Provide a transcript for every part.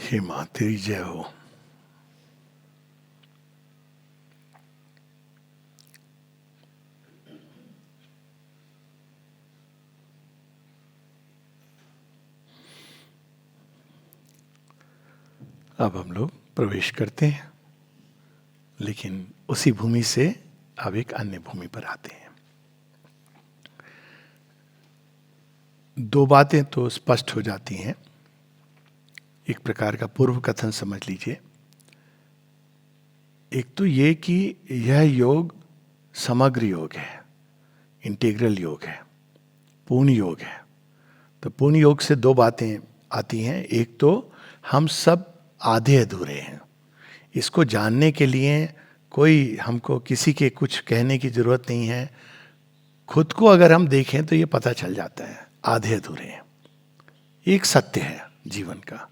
हे मां तेरी जय हो। अब हम लोग प्रवेश करते हैं, लेकिन उसी भूमि से अब एक अन्य भूमि पर आते हैं। दो बातें तो स्पष्ट हो जाती हैं। एक प्रकार का पूर्व कथन समझ लीजिए। एक तो ये कि यह योग समग्र योग है, इंटीग्रल योग है, पूर्ण योग है। तो पूर्ण योग से दो बातें आती हैं। एक तो हम सब आधे अधूरे हैं। इसको जानने के लिए कोई हमको किसी के कुछ कहने की जरूरत नहीं है। खुद को अगर हम देखें तो ये पता चल जाता है, आधे अधूरे हैं। एक सत्य है जीवन का।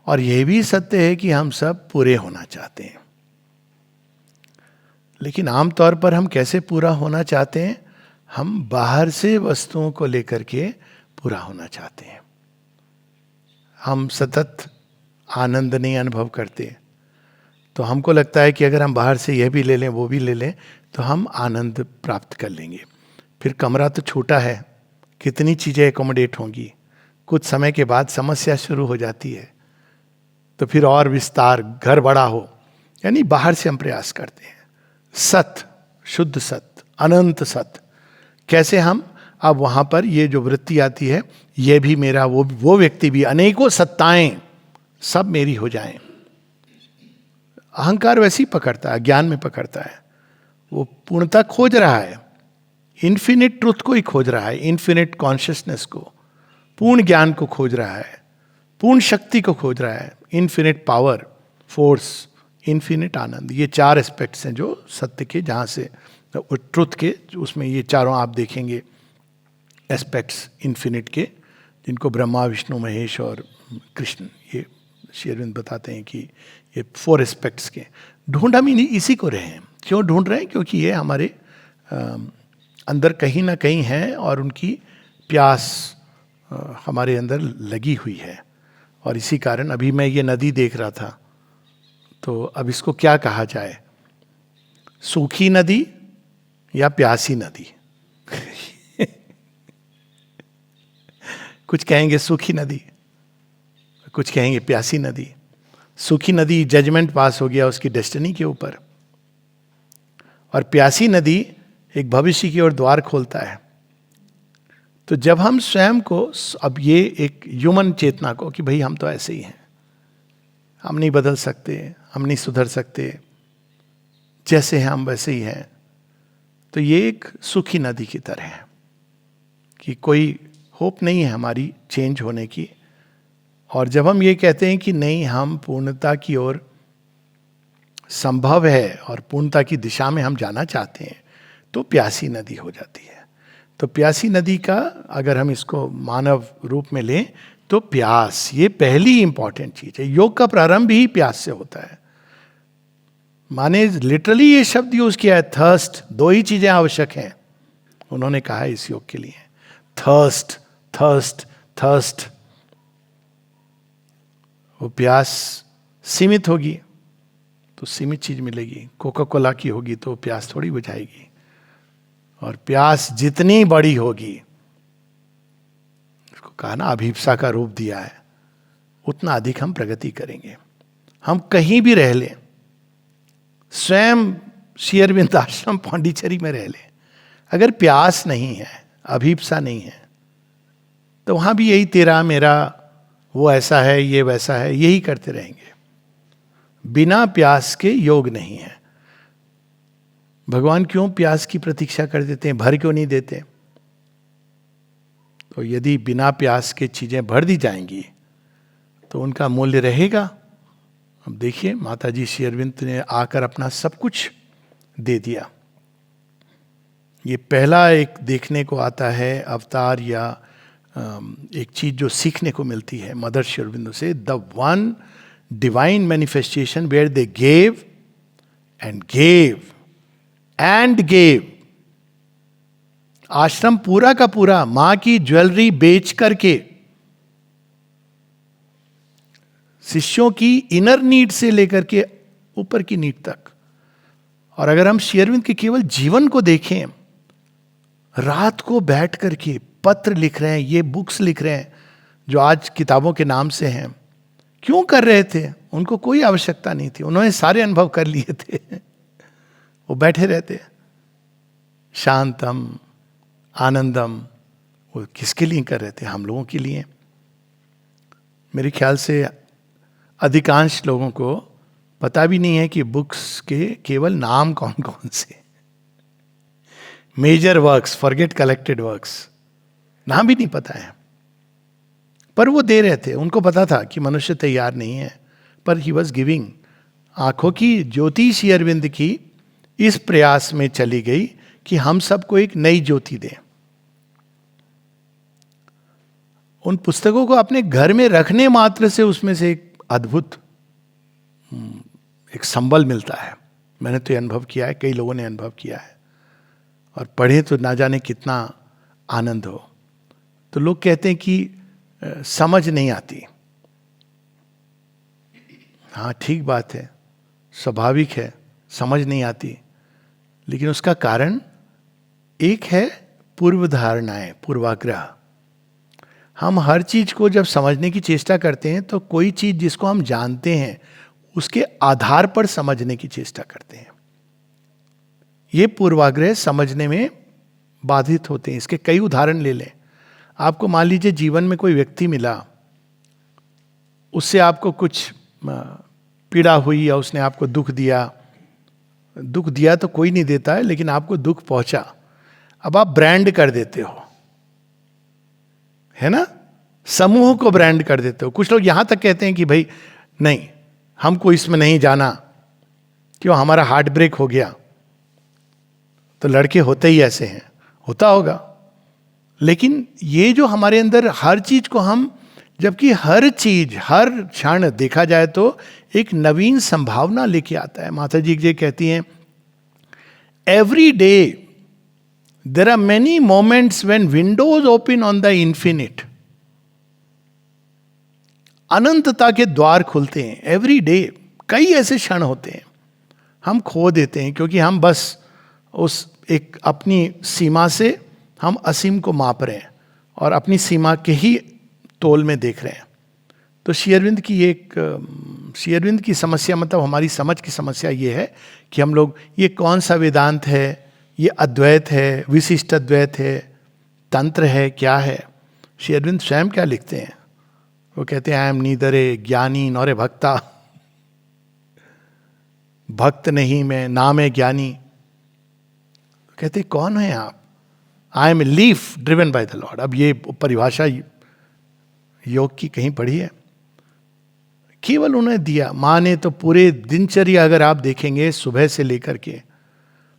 और यह भी सत्य है कि हम सब पूरे होना चाहते हैं। लेकिन आमतौर पर हम कैसे पूरा होना चाहते हैं? हम बाहर से वस्तुओं को लेकर के पूरा होना चाहते हैं। हम सतत आनंद नहीं अनुभव करते, तो हमको लगता है कि अगर हम बाहर से यह भी ले लें वो भी ले लें तो हम आनंद प्राप्त कर लेंगे। फिर कमरा तो छोटा है, कितनी चीज़ें एकोमोडेट होंगी। कुछ समय के बाद समस्या शुरू हो जाती है, तो फिर और विस्तार, घर बड़ा हो। यानी बाहर से हम प्रयास करते हैं। सत्य, शुद्ध सत्य, अनंत सत्य, कैसे हम अब वहां पर ये जो वृत्ति आती है, ये भी मेरा, वो व्यक्ति भी, अनेकों सत्ताएं सब मेरी हो जाएं। अहंकार वैसे ही पकड़ता है, ज्ञान में पकड़ता है। वो पूर्णता खोज रहा है, इन्फिनिट ट्रुथ को ही खोज रहा है, इन्फिनिट कॉन्शियसनेस को, पूर्ण ज्ञान को खोज रहा है, पूर्ण शक्ति को खोज रहा है, इन्फिनिट पावर, फोर्स, इन्फिनिट आनंद। ये चार एस्पेक्ट्स हैं जो सत्य के, जहाँ से ट्रुथ के, उसमें ये चारों आप देखेंगे एस्पेक्ट्स इन्फिनिट के, जिनको ब्रह्मा, विष्णु, महेश और कृष्ण, ये श्री अरविंद बताते हैं कि ये 4 एस्पेक्ट्स के। ढूंढ हम इसी को रहे हैं। क्यों ढूंढ रहे हैं? क्योंकि ये हमारे अंदर कहीं ना कहीं है, और उनकी प्यास हमारे अंदर लगी हुई है। और इसी कारण अभी मैं ये नदी देख रहा था, तो अब इसको क्या कहा जाए, सूखी नदी या प्यासी नदी? कुछ कहेंगे सूखी नदी, कुछ कहेंगे प्यासी नदी। सूखी नदी जजमेंट पास हो गया उसकी डेस्टिनी के ऊपर, और प्यासी नदी एक भविष्य की ओर द्वार खोलता है। तो जब हम स्वयं को, अब ये एक ह्यूमन चेतना को, कि भाई हम तो ऐसे ही हैं, हम नहीं बदल सकते, हम नहीं सुधर सकते, जैसे हैं हम वैसे ही हैं, तो ये एक सूखी नदी की तरह है कि कोई होप नहीं है हमारी चेंज होने की। और जब हम ये कहते हैं कि नहीं, हम पूर्णता की ओर संभव है और पूर्णता की दिशा में हम जाना चाहते हैं, तो प्यासी नदी हो जाती है। तो प्यासी नदी का अगर हम इसको मानव रूप में लें, तो प्यास, ये पहली इंपॉर्टेंट चीज है। योग का प्रारंभ ही प्यास से होता है। माने लिटरली ये शब्द यूज किया है, थर्स्ट। 2 ही चीजें आवश्यक हैं, उन्होंने कहा है इस योग के लिए, थर्स्ट, थर्स्ट, थर्स्ट। वो प्यास सीमित होगी तो सीमित चीज मिलेगी। कोका कोला की होगी तो प्यास थोड़ी बुझाएगी। और प्यास जितनी बड़ी होगी, उसको कहा ना अभिप्सा का रूप दिया है, उतना अधिक हम प्रगति करेंगे। हम कहीं भी रह लें, स्वयं श्री अरविंद आश्रम पांडिचेरी में रह लें, अगर प्यास नहीं है, अभिप्सा नहीं है, तो वहां भी यही तेरा मेरा, वो ऐसा है, ये वैसा है, यही करते रहेंगे। बिना प्यास के योग नहीं है। भगवान क्यों प्यास की प्रतीक्षा कर देते हैं, भर क्यों नहीं देते? तो यदि बिना प्यास के चीजें भर दी जाएंगी तो उनका मूल्य रहेगा। अब देखिए, माता जी श्री अरविंद ने आकर अपना सब कुछ दे दिया। ये पहला एक देखने को आता है अवतार, या एक चीज जो सीखने को मिलती है मदर श्री अरविंद से, the one divine manifestation where they gave and gave and gave. आश्रम पूरा का पूरा मां की ज्वेलरी बेच करके शिष्यों की इनर नीड से लेकर के ऊपर की नीड तक। और अगर हम श्री अरविंद के केवल जीवन को देखें, रात को बैठ करके पत्र लिख रहे हैं, ये बुक्स लिख रहे हैं जो आज किताबों के नाम से हैं, क्यों कर रहे थे? उनको कोई आवश्यकता नहीं थी, उन्होंने सारे अनुभव कर लिए थे। वो बैठे रहते शांतम आनंदम। वो किसके लिए कर रहे थे? हम लोगों के लिए। मेरे ख्याल से अधिकांश लोगों को पता भी नहीं है कि बुक्स के केवल नाम कौन कौन से। Major works, forget collected works, नाम भी नहीं पता है। पर वो दे रहे थे, उनको पता था कि मनुष्य तैयार नहीं है, पर ही वॉज गिविंग। आंखों की ज्योति श्री अरविंद की इस प्रयास में चली गई कि हम सबको एक नई ज्योति दें। उन पुस्तकों को अपने घर में रखने मात्र से उसमें से एक अद्भुत एक संबल मिलता है। मैंने तो ये अनुभव किया है, कई लोगों ने अनुभव किया है, और पढ़े तो ना जाने कितना आनंद हो। तो लोग कहते हैं कि समझ नहीं आती। हाँ, ठीक बात है, स्वाभाविक है, समझ नहीं आती। लेकिन उसका कारण एक है पूर्व धारणाएं, पूर्वाग्रह। हम हर चीज को जब समझने की चेष्टा करते हैं तो कोई चीज जिसको हम जानते हैं उसके आधार पर समझने की चेष्टा करते हैं। ये पूर्वाग्रह समझने में बाधित होते हैं। इसके कई उदाहरण ले लें। आपको मान लीजिए जीवन में कोई व्यक्ति मिला, उससे आपको कुछ पीड़ा हुई या उसने आपको दुख दिया। दुख दिया तो कोई नहीं देता है, लेकिन आपको दुख पहुंचा। अब आप ब्रांड कर देते हो, है ना? समूह को ब्रांड कर देते हो। कुछ लोग यहां तक कहते हैं कि भाई नहीं, हमको इसमें नहीं जाना, क्यों, हमारा हार्ट ब्रेक हो गया। तो लड़के होते ही ऐसे हैं, होता होगा। लेकिन ये जो हमारे अंदर हर चीज को हम, जबकि हर चीज हर क्षण देखा जाए तो एक नवीन संभावना लेके आता है। माता जी कहती हैं, every day there are many moments when windows open on the infinite. अनंतता के द्वार खुलते हैं एवरी डे। कई ऐसे क्षण होते हैं हम खो देते हैं, क्योंकि हम बस उस एक अपनी सीमा से हम असीम को माप रहे हैं और अपनी सीमा के ही तोल में देख रहे हैं। तो श्री अरविंद की समस्या, मतलब हमारी समझ की समस्या ये है कि हम लोग, ये कौन सा वेदांत है, ये अद्वैत है, विशिष्ट अद्वैत है, तंत्र है, क्या है? श्री अरविंद स्वयं क्या लिखते हैं? वो कहते हैं, आई एम नीदर ए ज्ञानी नॉर ए भक्ता। भक्त नहीं मैं, नाम है ज्ञानी। कहते कौन है आप? I am a leaf driven by the Lord. अब ये परिभाषा योग की कहीं पढ़ी है? केवल उन्हें दिया। माँ ने तो पूरे दिनचर्या अगर आप देखेंगे, सुबह से लेकर के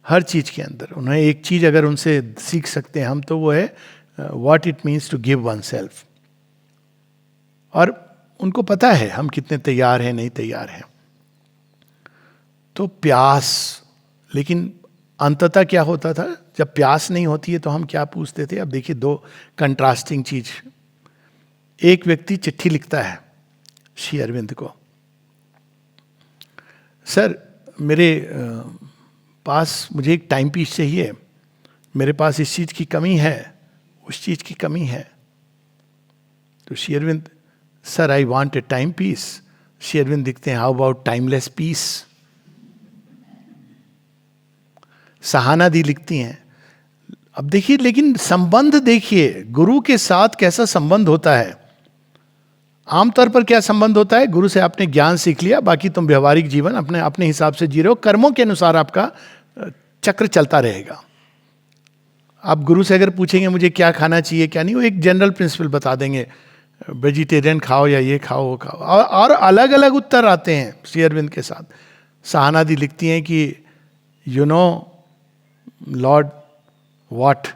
हर चीज के अंदर, उन्हें एक चीज अगर उनसे सीख सकते हैं हम, तो वो है what it means to give oneself. और उनको पता है हम कितने तैयार हैं, नहीं तैयार हैं। तो प्यास, लेकिन अंततः क्या होता था, जब प्यास नहीं होती है तो हम क्या पूछते थे? अब देखिए, दो कंट्रास्टिंग चीज। एक व्यक्ति चिट्ठी लिखता है श्री अरविंद को, सर मेरे पास मुझे एक टाइम पीस चाहिए, मेरे पास इस चीज की कमी है, उस चीज की कमी है। तो Shri Aurobindo, sir I want a timepiece. Shri Aurobindo लिखते हैं, हाउ अबाउट टाइमलेस पीस। सहानादी लिखती हैं। अब देखिए, लेकिन संबंध देखिए, गुरु के साथ कैसा संबंध होता है। आमतौर पर क्या संबंध होता है? गुरु से आपने ज्ञान सीख लिया, बाकी तुम व्यवहारिक जीवन अपने अपने हिसाब से जी रहे हो, कर्मों के अनुसार आपका चक्र चलता रहेगा। आप गुरु से अगर पूछेंगे मुझे क्या खाना चाहिए क्या नहीं, वो एक जनरल प्रिंसिपल बता देंगे, वेजिटेरियन खाओ या ये खाओ वो खाओ, और अलग अलग उत्तर आते हैं श्री अरविंद के साथ। सहानादी लिखती हैं कि you know Lord what,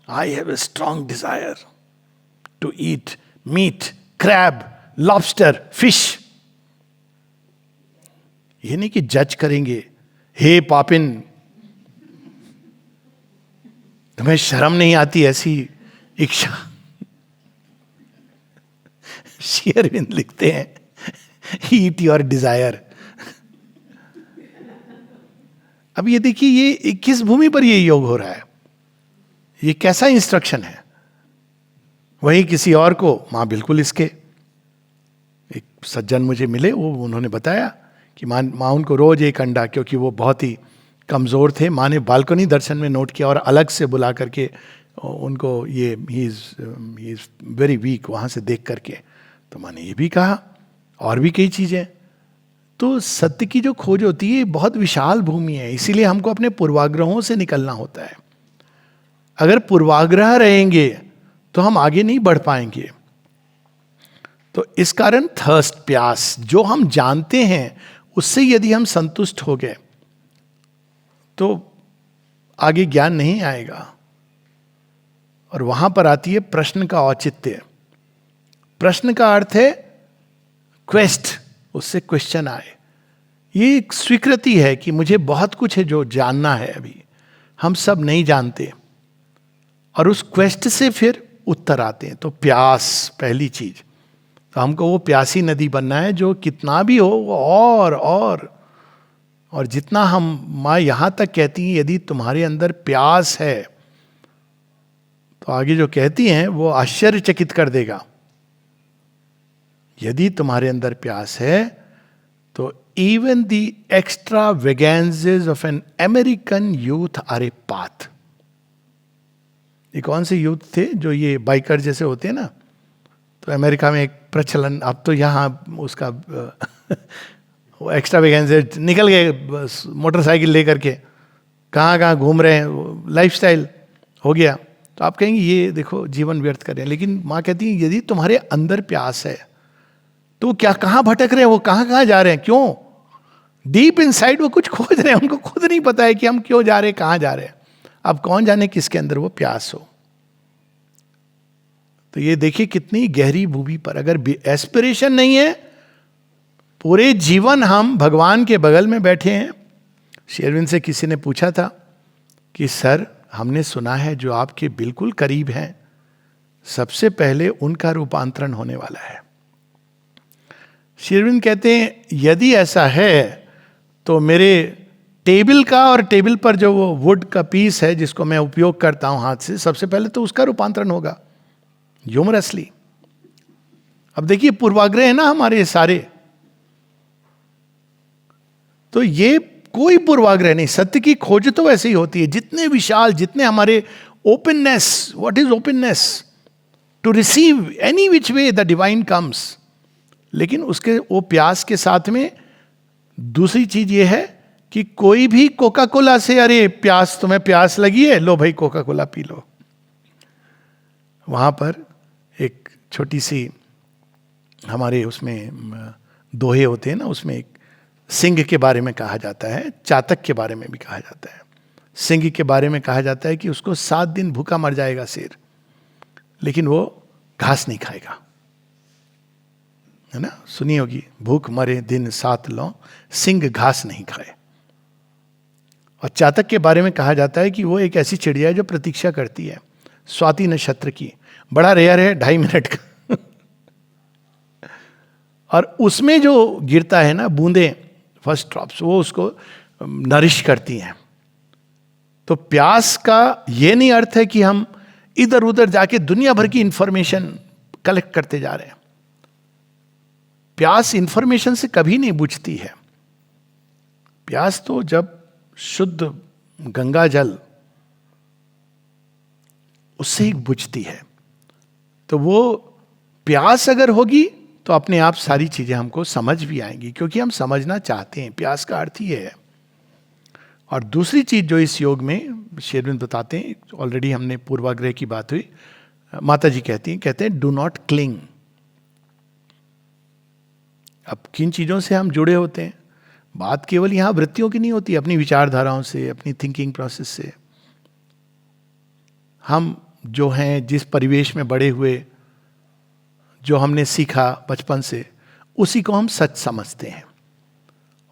I have a strong desire to eat meat, crab, lobster, fish. ये नहीं कि जज करेंगे, हे पापिन तुम्हें शर्म नहीं आती ऐसी इच्छा। श्री अरविंद लिखते हैं, ईट योर डिजायर। अब ये देखिए, ये किस भूमि पर ये योग हो रहा है, ये कैसा इंस्ट्रक्शन है। वहीं किसी और को माँ बिल्कुल इसके, एक सज्जन मुझे मिले, वो उन्होंने बताया कि माँ उनको रोज एक अंडा, क्योंकि वो बहुत ही कमज़ोर थे, माँ ने बालकनी दर्शन में नोट किया और अलग से बुला करके उनको, ये ही इज़ वेरी वीक, वहाँ से देख करके। तो माँ ने ये भी कहा, और भी कई चीज़ें। तो सत्य की जो खोज होती है बहुत विशाल भूमि है, इसीलिए हमको अपने पूर्वाग्रहों से निकलना होता है। अगर पूर्वाग्रह रहेंगे तो हम आगे नहीं बढ़ पाएंगे। तो इस कारण थर्स्ट, प्यास, जो हम जानते हैं उससे यदि हम संतुष्ट हो गए तो आगे ज्ञान नहीं आएगा। और वहां पर आती है प्रश्न का औचित्य। प्रश्न का अर्थ है क्वेस्ट, उससे क्वेश्चन आए। ये एक स्वीकृति है कि मुझे बहुत कुछ है जो जानना है, अभी हम सब नहीं जानते, और उस क्वेस्ट से फिर उत्तर आते हैं। तो प्यास पहली चीज, तो हमको वो प्यासी नदी बनना है जो कितना भी हो वो और जितना हम, माँ यहां तक कहती हैं यदि तुम्हारे अंदर प्यास है, तो आगे जो कहती हैं वो आश्चर्यचकित कर देगा। यदि तुम्हारे अंदर प्यास है तो even the extravagances of an American youth are a path. ये कौन से यूथ थे जो ये बाइकर जैसे होते हैं ना, तो अमेरिका में एक प्रचलन, अब तो यहाँ उसका वो एक्स्ट्रा वेगेंसेस निकल गए मोटरसाइकिल लेकर के, कहाँ कहाँ घूम रहे हैं, लाइफस्टाइल हो गया। तो आप कहेंगे ये देखो जीवन व्यर्थ कर रहे हैं, लेकिन माँ कहती है यदि तुम्हारे अंदर प्यास है तो क्या, कहाँ भटक रहे हैं वो, कहाँ कहाँ जा रहे हैं, क्यों? डीप इनसाइड वो कुछ खोज रहे हैं, उनको खुद नहीं पता है कि हम क्यों जा रहे हैं, कहाँ जा रहे हैं। अब कौन जाने किसके अंदर वो प्यास हो। तो ये देखिए कितनी गहरी भूमि पर, अगर एस्पिरेशन नहीं है, पूरे जीवन हम भगवान के बगल में बैठे हैं। श्री अरविंद से किसी ने पूछा था कि सर हमने सुना है जो आपके बिल्कुल करीब हैं, सबसे पहले उनका रूपांतरण होने वाला है। श्री अरविंद कहते हैं यदि ऐसा है तो मेरे टेबल का, और टेबल पर जो वो वुड का पीस है जिसको मैं उपयोग करता हूं हाथ से, सबसे पहले तो उसका रूपांतरण होगा ह्यूमरसली। अब देखिए पूर्वाग्रह है ना हमारे सारे, तो ये कोई पूर्वाग्रह नहीं। सत्य की खोज तो वैसे ही होती है, जितने विशाल, जितने हमारे openness, what is openness to receive any which way the divine comes. लेकिन उसके वो प्यास के साथ में दूसरी चीज ये है कि कोई भी कोका कोला से, अरे प्यास, तुम्हें प्यास लगी है, लो भाई कोका कोला पी लो। वहां पर एक छोटी सी हमारे उसमें दोहे होते हैं ना, उसमें एक सिंह के बारे में कहा जाता है, चातक के बारे में भी कहा जाता है। सिंह के बारे में कहा जाता है कि उसको 7 दिन भूखा मर जाएगा शेर, लेकिन वो घास नहीं खाएगा, है ना, सुनी होगी, भूख मरे दिन 7 लौ, सिंह घास नहीं खाए। और चातक के बारे में कहा जाता है कि वो एक ऐसी चिड़िया है जो प्रतीक्षा करती है स्वाति नक्षत्र की, बड़ा रेयर है, 2.5 मिनट का और उसमें जो गिरता है ना बूंदे, फर्स्ट ड्रॉप्स, वो उसको नरिश करती हैं। तो प्यास का ये नहीं अर्थ है कि हम इधर उधर जाके दुनिया भर की इंफॉर्मेशन कलेक्ट करते जा रहे हैं। प्यास इंफॉर्मेशन से कभी नहीं बुझती है। प्यास तो जब शुद्ध गंगा जल उससे ही बुझती है। तो वो प्यास अगर होगी तो अपने आप सारी चीजें हमको समझ भी आएंगी, क्योंकि हम समझना चाहते हैं। प्यास का अर्थ ही है। और दूसरी चीज जो इस योग में श्री अरविंद बताते हैं, ऑलरेडी हमने पूर्वाग्रह की बात हुई, माता जी कहते हैं डू नॉट क्लिंग। अब किन चीजों से हम जुड़े होते हैं, बात केवल यहां वृत्तियों की नहीं होती, अपनी विचारधाराओं से, अपनी थिंकिंग प्रोसेस से। हम जो हैं, जिस परिवेश में बड़े हुए, जो हमने सीखा बचपन से, उसी को हम सच समझते हैं।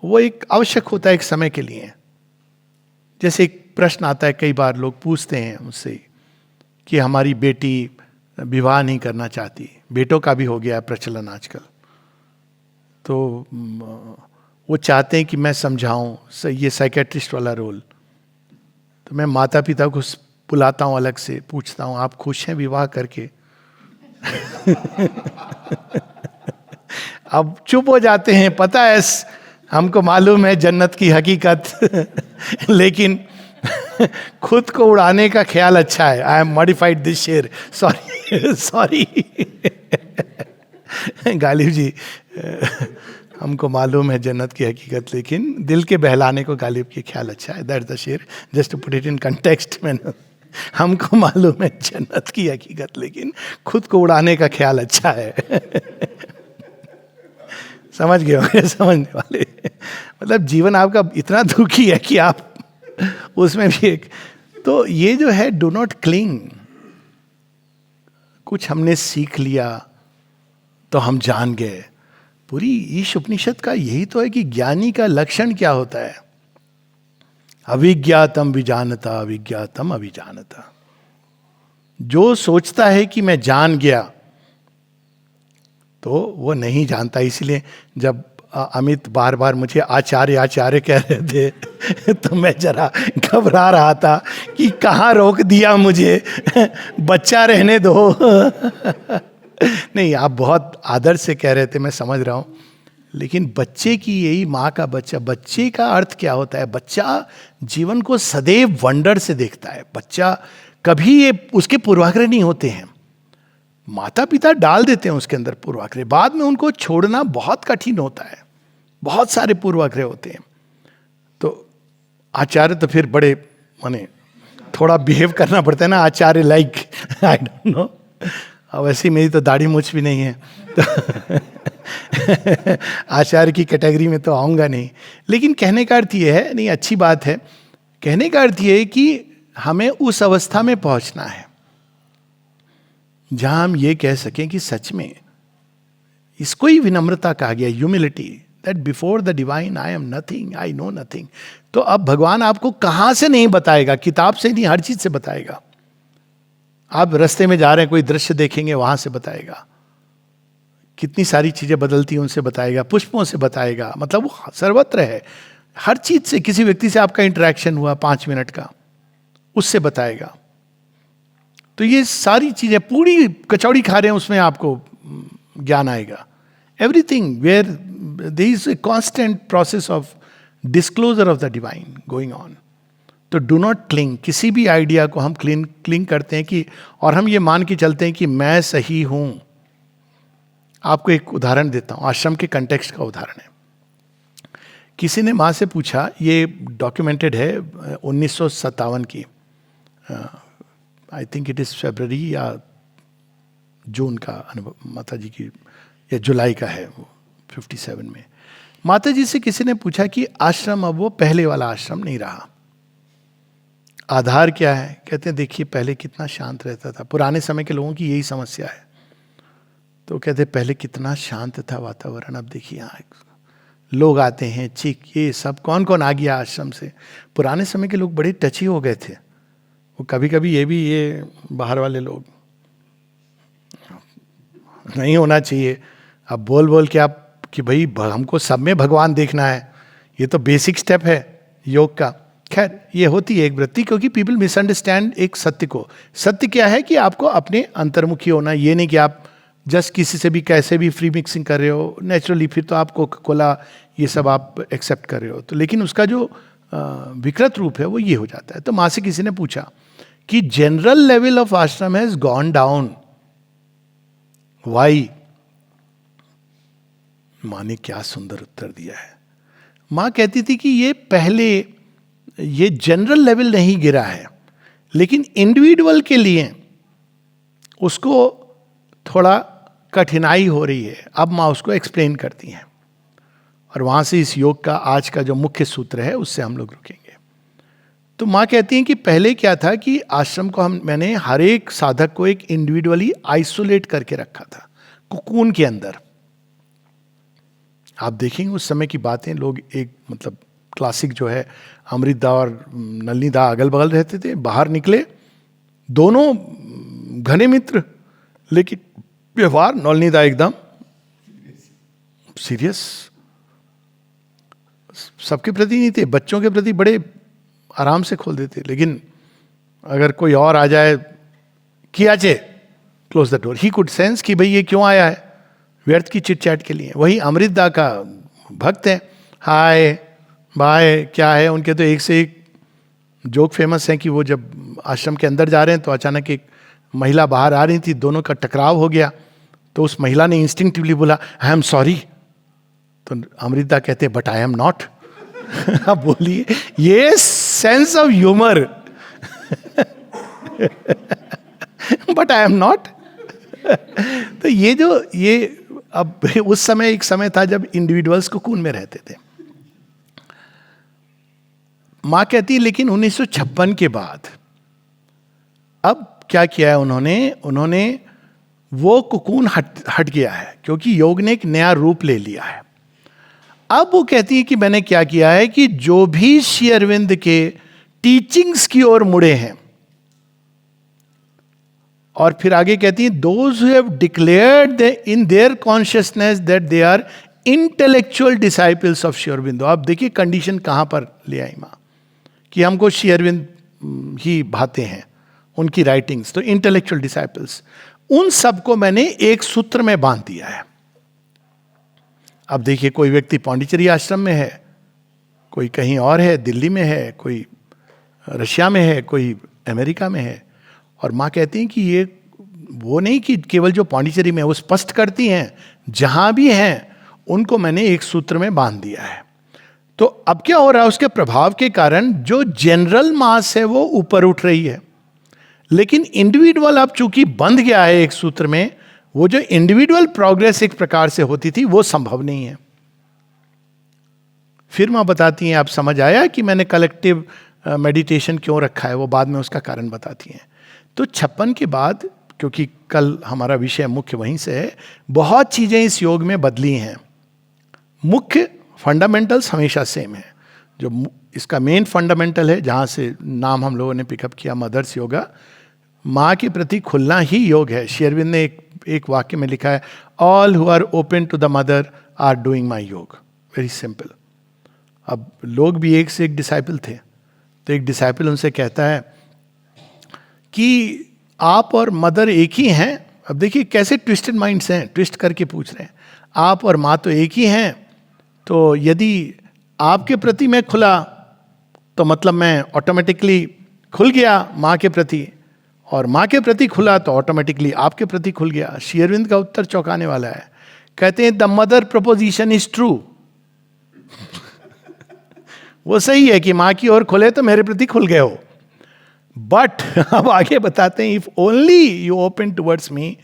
वो एक आवश्यक होता है एक समय के लिए। जैसे एक प्रश्न आता है, कई बार लोग पूछते हैं मुझसे कि हमारी बेटी विवाह नहीं करना चाहती, बेटों का भी हो गया प्रचलन आजकल। तो वो चाहते हैं कि मैं समझाऊं, ये साइकेट्रिस्ट वाला रोल। तो मैं माता पिता को बुलाता हूं, अलग से पूछता हूं आप खुश हैं विवाह करके? अब चुप हो जाते हैं, पता है हमको मालूम है जन्नत की हकीकत। लेकिन खुद को उड़ाने का ख्याल अच्छा है। आई एम मॉडिफाइड दिस शेर, सॉरी सॉरी। गालिब जी, हमको मालूम है जन्नत की हकीकत, लेकिन दिल के बहलाने को गालिब की ख्याल अच्छा है। दैट्स द शेर, just to put it in context में। हमको मालूम है जन्नत की हकीकत, लेकिन खुद को उड़ाने का ख्याल अच्छा है। समझ गए होंगे समझने वाले। मतलब जीवन आपका इतना दुखी है कि आप उसमें भी एक, तो ये जो है डू नॉट क्लिंग। कुछ हमने सीख लिया तो हम जान गए। पूरी ईश उपनिषद का यही तो है कि ज्ञानी का लक्षण क्या होता है। अविज्ञातम विजानता, अविज्ञातम अभिजानता। जो सोचता है कि मैं जान गया तो वो नहीं जानता। इसलिए जब अमित बार बार मुझे आचार्य आचार्य कह रहे थे तो मैं जरा घबरा रहा था कि कहाँ रोक दिया मुझे, बच्चा रहने दो। नहीं, आप बहुत आदर से कह रहे थे, मैं समझ रहा हूँ। लेकिन बच्चे की यही माँ का बच्चा, बच्चे का अर्थ क्या होता है? बच्चा जीवन को सदैव वंडर से देखता है। बच्चा कभी ये उसके पूर्वाग्रह नहीं होते हैं। माता पिता डाल देते हैं उसके अंदर पूर्वाग्रह, बाद में उनको छोड़ना बहुत कठिन होता है। बहुत सारे पूर्वाग्रह होते हैं। तो आचार्य तो फिर बड़े माने थोड़ा बिहेव करना पड़ता है ना, आचार्य लाइक, आई डोंट नो। अब वैसे मेरी तो दाढ़ी मूछ भी नहीं है तो आचार्य की कैटेगरी में तो आऊँगा नहीं। लेकिन कहने का अर्थ ये है, नहीं अच्छी बात है, कहने का अर्थ ये है कि हमें उस अवस्था में पहुंचना है जहां हम ये कह सकें कि सच में, इसको ही विनम्रता कहा गया, humility, that before the divine I am nothing, I know nothing. तो अब भगवान आपको कहां से नहीं बताएगा, किताब से नहीं, हर चीज से बताएगा। आप रास्ते में जा रहे हैं, कोई दृश्य देखेंगे, वहां से बताएगा। कितनी सारी चीजें बदलती हैं उनसे बताएगा, पुष्पों से बताएगा। मतलब वो सर्वत्र है, हर चीज से। किसी व्यक्ति से आपका इंटरेक्शन हुआ 5 मिनट का, उससे बताएगा। तो ये सारी चीजें, पूरी कचौड़ी खा रहे हैं उसमें आपको ज्ञान आएगा। Everything where there is a constant process of disclosure of the divine going on. तो डू नॉट क्लिंग। किसी भी आइडिया को हम क्लिंग करते हैं कि, और हम ये मान के चलते हैं कि मैं सही हूं। आपको एक उदाहरण देता हूं, आश्रम के कंटेक्स्ट का उदाहरण है। किसी ने माँ से पूछा, ये डॉक्यूमेंटेड है 1957 की, आई थिंक इट इज फरवरी या जून का अनुभव माता जी की, या जुलाई का है वो 57 में। माता जी से किसी ने पूछा कि आश्रम अब वो पहले वाला आश्रम नहीं रहा, आधार क्या है? कहते हैं देखिए पहले कितना शांत रहता था। पुराने समय के लोगों की यही समस्या है। तो कहते पहले कितना शांत था वातावरण, अब देखिए यहाँ लोग आते हैं, चीख, ये सब कौन कौन आ गया आश्रम से। पुराने समय के लोग बड़े टची हो गए थे। वो कभी कभी ये बाहर वाले लोग, नहीं होना चाहिए। अब बोल बोल के आप कि भाई हमको सब में भगवान देखना है, ये तो बेसिक स्टेप है योग का। खैर ये होती है एक वृत्ति, क्योंकि पीपल मिसअंडरस्टैंड एक सत्य को। सत्य क्या है कि आपको अपने अंतर्मुखी होना, ये नहीं कि आप जस्ट किसी से भी कैसे भी फ्री मिक्सिंग कर रहे हो नेचुरली, फिर तो आप कोका कोला ये सब आप एक्सेप्ट कर रहे हो। तो लेकिन उसका जो विकृत रूप है वो ये हो जाता है। तो माँ से किसी ने पूछा कि जनरल लेवल ऑफ आश्रम हैज गॉन डाउन, वाई? माँ ने क्या सुंदर उत्तर दिया है। माँ कहती थी कि ये पहले ये जनरल लेवल नहीं गिरा है, लेकिन इंडिविजुअल के लिए उसको थोड़ा कठिनाई हो रही है। अब माँ उसको एक्सप्लेन करती हैं, और वहां से इस योग का आज का जो मुख्य सूत्र है उससे हम लोग रुकेंगे। तो माँ कहती हैं कि पहले क्या था कि आश्रम को मैंने हर एक साधक को एक इंडिविजुअली आइसोलेट करके रखा था, कुकून के अंदर। आप देखेंगे उस समय की बातें, लोग एक मतलब क्लासिक जो है अमृतदा और नलिनीदा अगल बगल रहते थे, बाहर निकले दोनों घने मित्र, लेकिन व्यवहार नलिनीदा एकदम सीरियस, सबके प्रति नहीं थे, बच्चों के प्रति बड़े आराम से खोल देते, लेकिन अगर कोई और आ जाए, किया चे close the door. He could sense कि भाई ये क्यों आया है, व्यर्थ की चिट चैट के लिए। वही अमृतदा का भक्त है, हाय बाय क्या है, उनके तो एक से एक जोक फेमस है कि वो जब आश्रम के अंदर जा रहे हैं तो अचानक एक महिला बाहर आ रही थी, दोनों का टकराव हो गया, तो उस महिला ने इंस्टिंक्टिवली बोला आई एम सॉरी, तो अमृता कहते बट आई एम नॉट। आप बोलिए, ये sense of humour, but I am not. तो ये अब उस समय एक समय था जब इंडिविजुअल्स कोकून में रहते थे। मां कहती है लेकिन 1956 के बाद अब क्या किया है उन्होंने वो कोकून हट गया है, क्योंकि योग ने एक नया रूप ले लिया है। अब वो कहती है कि मैंने क्या किया है कि जो भी श्री अरविंद के टीचिंग्स की ओर मुड़े हैं, और फिर आगे कहती है those who have declared in their consciousness that they are intellectual disciples of Shri Aurobindo. आप देखिए कंडीशन कहां पर ले आई मां, कि हमको श्री अरविंद ही भाते हैं, उनकी राइटिंग्स, तो इंटेलेक्चुअल डिसाइपल्स, उन सबको मैंने एक सूत्र में बांध दिया है। अब देखिए, कोई व्यक्ति पांडिचेरी आश्रम में है, कोई कहीं और है, दिल्ली में है, कोई रशिया में है, कोई अमेरिका में है, और माँ कहती हैं कि ये वो नहीं कि केवल जो पांडिचेरी में है, वो स्पष्ट करती हैं जहां भी हैं उनको मैंने एक सूत्र में बांध दिया है। तो अब क्या हो रहा है, उसके प्रभाव के कारण जो जनरल मास है वो ऊपर उठ रही है, लेकिन इंडिविजुअल अब चूंकि बंध गया है एक सूत्र में, वो जो इंडिविजुअल प्रोग्रेस एक प्रकार से होती थी वो संभव नहीं है। फिर मां बताती हैं, आप समझ आया कि मैंने कलेक्टिव मेडिटेशन क्यों रखा है, वो बाद में उसका कारण बताती हैं। तो 56 के बाद, क्योंकि कल हमारा विषय मुख्य वहीं से है, बहुत चीजें इस योग में बदली हैं। मुख्य फंडामेंटल्स हमेशा सेम है। जो इसका मेन फंडामेंटल है, जहां से नाम हम लोगों ने पिकअप किया, मदर्स योगा, माँ के प्रति खुलना ही योग है। श्री अरविंद ने एक वाक्य में लिखा है, all who are open to the mother are doing my yoga. Very simple. अब लोग भी एक से एक डिसाइपल थे, तो एक डिसाइपल उनसे कहता है कि आप और मदर एक ही हैं। अब देखिए कैसे ट्विस्टेड माइंड्स हैं, ट्विस्ट करके पूछ रहे हैं, आप और माँ तो एक ही हैं, तो यदि आपके प्रति मैं खुला तो मतलब मैं ऑटोमेटिकली खुल गया माँ के प्रति, और माँ के प्रति खुला तो ऑटोमेटिकली आपके प्रति खुल गया। श्री अरविंद का उत्तर चौंकाने वाला है। कहते हैं the mother preposition is true. वो सही है कि माँ की ओर खुले तो मेरे प्रति खुल गए हो, बट अब आगे बताते हैं, if only you open towards me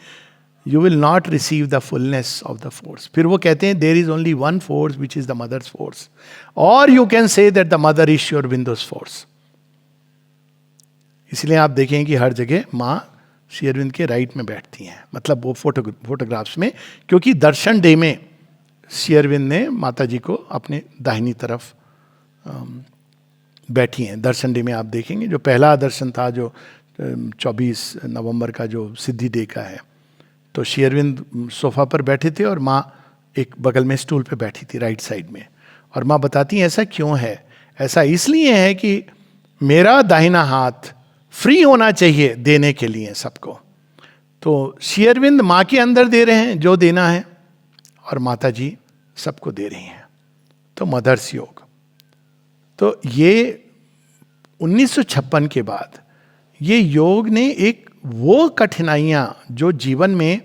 you will not receive the fullness of the force. फिर वो कहते हैं there is only one force which is the mother's force, और you can say that the mother is Shri Aurobindo's force. इसलिए आप देखें कि हर जगह माँ श्री अरविंद के राइट में बैठती हैं, मतलब वो फोटोग्राफ्स में, क्योंकि दर्शन डे में श्री अरविंद ने माता जी को अपने दाहिनी तरफ बैठी हैं। दर्शन डे में आप देखेंगे, जो पहला दर्शन था जो 24 नवंबर का जो सिद्धि डे का है, तो श्री अरविंद सोफा पर बैठे थे और माँ एक बगल में स्टूल पे बैठी थी राइट साइड में। और माँ बताती हैं ऐसा क्यों है, ऐसा इसलिए है कि मेरा दाहिना हाथ फ्री होना चाहिए देने के लिए सबको। तो श्री अरविंद माँ के अंदर दे रहे हैं जो देना है, और माता जी सबको दे रही हैं। तो मदर्स योग। तो ये 1956 के बाद ये योग ने एक वो कठिनाइयाँ जो जीवन में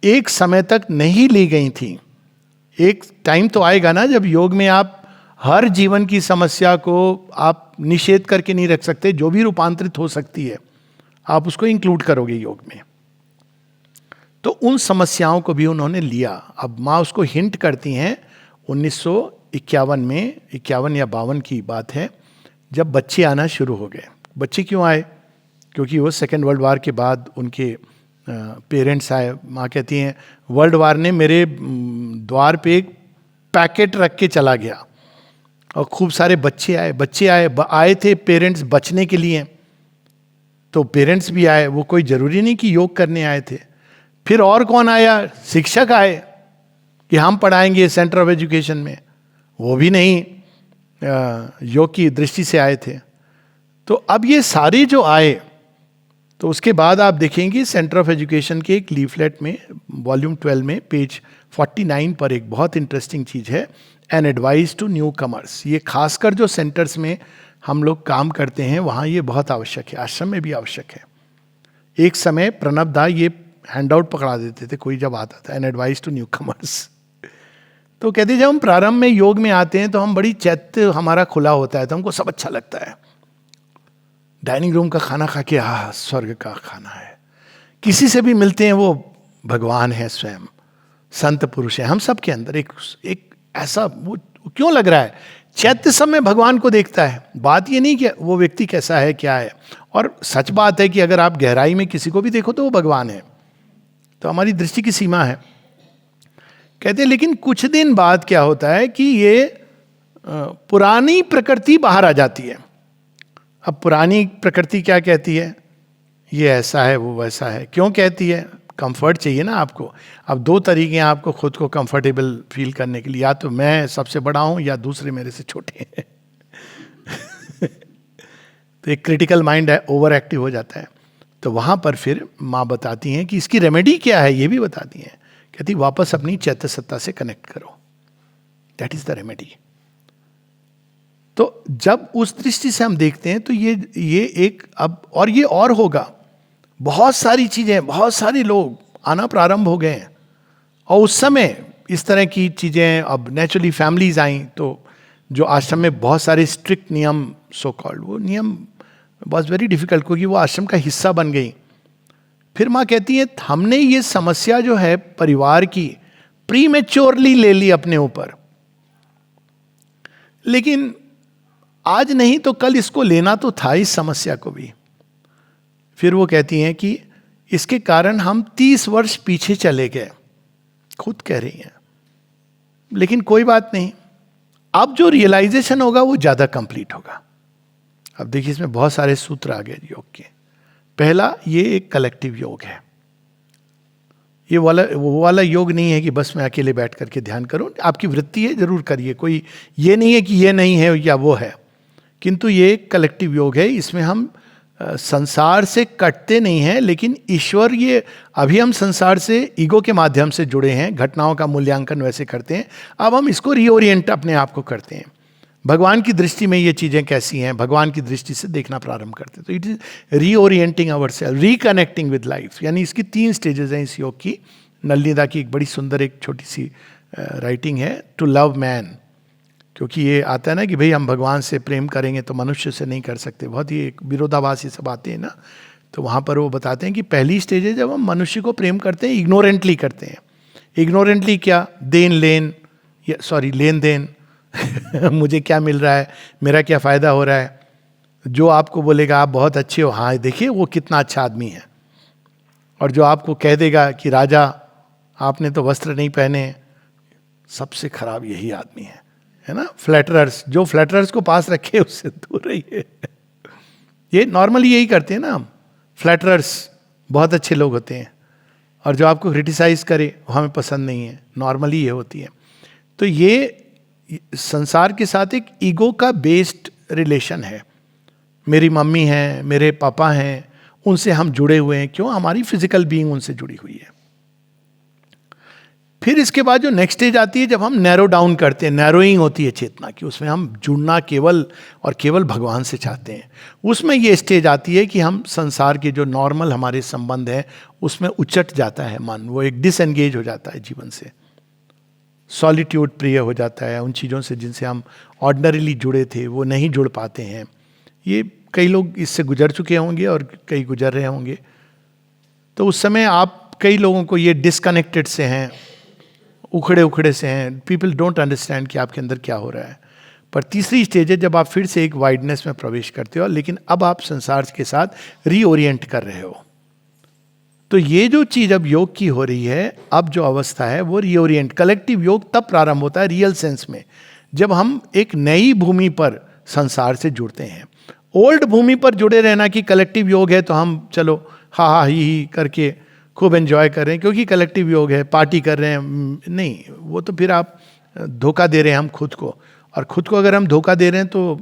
एक समय तक नहीं ली गई थी, एक टाइम तो आएगा ना जब योग में आप हर जीवन की समस्या को आप निषेध करके नहीं रख सकते, जो भी रूपांतरित हो सकती है आप उसको इंक्लूड करोगे योग में। तो उन समस्याओं को भी उन्होंने लिया। अब माँ उसको हिंट करती हैं 1951 में, 51 या 52 की बात है, जब बच्चे आना शुरू हो गए। बच्चे क्यों आए? क्योंकि वो सेकेंड वर्ल्ड वार के बाद उनके पेरेंट्स आए। माँ कहती हैं वर्ल्ड वार ने मेरे द्वार पे एक पैकेट रख के चला गया और खूब सारे बच्चे आए थे पेरेंट्स बचने के लिए। तो पेरेंट्स भी आए, वो कोई जरूरी नहीं कि योग करने आए थे। फिर और कौन आया? शिक्षक आए कि हम पढ़ाएंगे सेंटर ऑफ एजुकेशन में, वो भी नहीं योग की दृष्टि से आए थे। तो अब ये सारे जो आए, तो उसके बाद आप देखेंगे सेंटर ऑफ एजुकेशन के एक लीफलेट में वॉल्यूम 12 में पेज 49 पर एक बहुत इंटरेस्टिंग चीज़ है, an advice to newcomers. ये खासकर जो सेंटर्स में हम लोग काम करते हैं वहाँ ये बहुत आवश्यक है, आश्रम में भी आवश्यक है। एक समय प्रणब दा ये हैंड आउट पकड़ा देते थे कोई जब आता था, an advice to newcomers. तो कहते जब हम प्रारंभ में योग में आते हैं तो हम बड़ी चैत्य हमारा खुला होता है, तो हमको सब अच्छा लगता है। डाइनिंग रूम का खाना खा के स्वर्ग का खाना है, किसी से भी मिलते हैं वो भगवान है स्वयं, संत पुरुष है। हम सब के अंदर एक ऐसा वो क्यों लग रहा है, चैत्य सब में भगवान को देखता है। बात ये नहीं कि वो व्यक्ति कैसा है क्या है, और सच बात है कि अगर आप गहराई में किसी को भी देखो तो वो भगवान है। तो हमारी दृष्टि की सीमा है। कहते हैं लेकिन कुछ दिन बाद क्या होता है कि ये पुरानी प्रकृति बाहर आ जाती है। अब पुरानी प्रकृति क्या कहती है, ये ऐसा है वो वैसा है। क्यों कहती है, कंफर्ट चाहिए ना आपको। अब दो तरीके हैं आपको खुद को कंफर्टेबल फील करने के लिए, या तो मैं सबसे बड़ा हूं या दूसरे मेरे से छोटे हैं। तो एक क्रिटिकल माइंड है, ओवर एक्टिव हो जाता है। तो वहां पर फिर माँ बताती हैं कि इसकी रेमेडी क्या है, ये भी बताती हैं। कहती वापस अपनी चैत्य सत्ता से कनेक्ट करो, दैट इज द रेमेडी। तो जब उस दृष्टि से हम देखते हैं तो ये एक अब और ये और होगा, बहुत सारी चीजें, बहुत सारे लोग आना प्रारंभ हो गए हैं। और उस समय इस तरह की चीजें, अब नेचुरली फैमिलीज आई, तो जो आश्रम में बहुत सारे स्ट्रिक्ट नियम सो कॉल्ड, वो नियम वॉज वेरी डिफिकल्ट क्योंकि वो आश्रम का हिस्सा बन गई। फिर माँ कहती है हमने ये समस्या जो है परिवार की प्रीमेच्योरली ले ली अपने ऊपर, लेकिन आज नहीं तो कल इसको लेना तो था इस समस्या को भी। फिर वो कहती हैं कि इसके कारण हम 30 वर्ष पीछे चले गए, खुद कह रही हैं। लेकिन कोई बात नहीं, अब जो रियलाइजेशन होगा वो ज्यादा कंप्लीट होगा। अब देखिए इसमें बहुत सारे सूत्र आ गए योग के। पहला, ये एक कलेक्टिव योग है। ये वो वाला योग नहीं है कि बस मैं अकेले बैठ करके ध्यान करूं। आपकी वृत्ति है, जरूर करिए, कोई ये नहीं है कि ये नहीं है या वो है, किंतु ये एक कलेक्टिव योग है। इसमें हम संसार से कटते नहीं हैं, लेकिन ईश्वर, ये अभी हम संसार से ईगो के माध्यम से जुड़े हैं, घटनाओं का मूल्यांकन वैसे करते हैं। अब हम इसको रीओरिएंट अपने आप को करते हैं, भगवान की दृष्टि में ये चीज़ें कैसी हैं, भगवान की दृष्टि से देखना प्रारंभ करते हैं। तो it is reorienting our self, reconnecting with life. यानी इसकी 3 स्टेजेस हैं इस योग की। नलिनीदा की एक बड़ी सुंदर एक छोटी सी राइटिंग है, टू लव मैन। क्योंकि ये आता है ना कि भाई हम भगवान से प्रेम करेंगे तो मनुष्य से नहीं कर सकते, बहुत ही एक विरोधाभासी सब आते हैं ना। तो वहाँ पर वो बताते हैं कि पहली स्टेज है जब हम मनुष्य को प्रेम करते हैं, इग्नोरेंटली करते हैं। इग्नोरेंटली क्या, लेन देन मुझे क्या मिल रहा है, मेरा क्या फ़ायदा हो रहा है। जो आपको बोलेगा आप बहुत अच्छे हो, हाँ देखिए वो कितना अच्छा आदमी है। और जो आपको कह देगा कि राजा आपने तो वस्त्र नहीं पहने, सबसे खराब यही आदमी है ना। फ्लैटरर्स, जो फ्लैटरर्स को पास रखे उससे दूर रहिए। ये नॉर्मली यही करते हैं ना हम। फ्लैटरर्स बहुत अच्छे लोग होते हैं, और जो आपको क्रिटिसाइज करे वो हमें पसंद नहीं है, नॉर्मली ये होती है। तो ये संसार के साथ एक ईगो का बेस्ड रिलेशन है। मेरी मम्मी हैं, मेरे पापा हैं, उनसे हम जुड़े हुए हैं। क्यों, हमारी फिजिकल बीइंग उनसे जुड़ी हुई है। फिर इसके बाद जो नेक्स्ट स्टेज आती है जब हम नैरो डाउन करते हैं, नैरोइंग होती है चेतना की, उसमें हम जुड़ना केवल और केवल भगवान से चाहते हैं। उसमें ये स्टेज आती है कि हम संसार के जो नॉर्मल हमारे संबंध हैं उसमें उचट जाता है मन, वो एक डिसएंगेज हो जाता है जीवन से, सॉलिट्यूड प्रिय हो जाता है। उन चीज़ों से जिनसे हम ऑर्डिनरीली जुड़े थे वो नहीं जुड़ पाते हैं। ये कई लोग इससे गुजर चुके होंगे और कई गुजर रहे होंगे। तो उस समय आप कई लोगों को ये डिसकनेक्टेड से हैं, उखड़े से हैं, पीपल डोंट अंडरस्टैंड कि आपके अंदर क्या हो रहा है। पर तीसरी स्टेज है जब आप फिर से एक वाइडनेस में प्रवेश करते हो, लेकिन अब आप संसार के साथ रीओरिएंट कर रहे हो। तो ये जो चीज अब योग की हो रही है, अब जो अवस्था है वो रीओरिएंट, कलेक्टिव योग तब प्रारंभ होता है रियल सेंस में, जब हम एक नई भूमि पर संसार से जुड़ते हैं। ओल्ड भूमि पर जुड़े रहना कि कलेक्टिव योग है तो हम चलो हा ही करके खूब एंजॉय कर रहे हैं क्योंकि कलेक्टिव योग है, पार्टी कर रहे हैं, नहीं, वो तो फिर आप धोखा दे रहे हैं हम खुद को। और खुद को अगर हम धोखा दे रहे हैं तो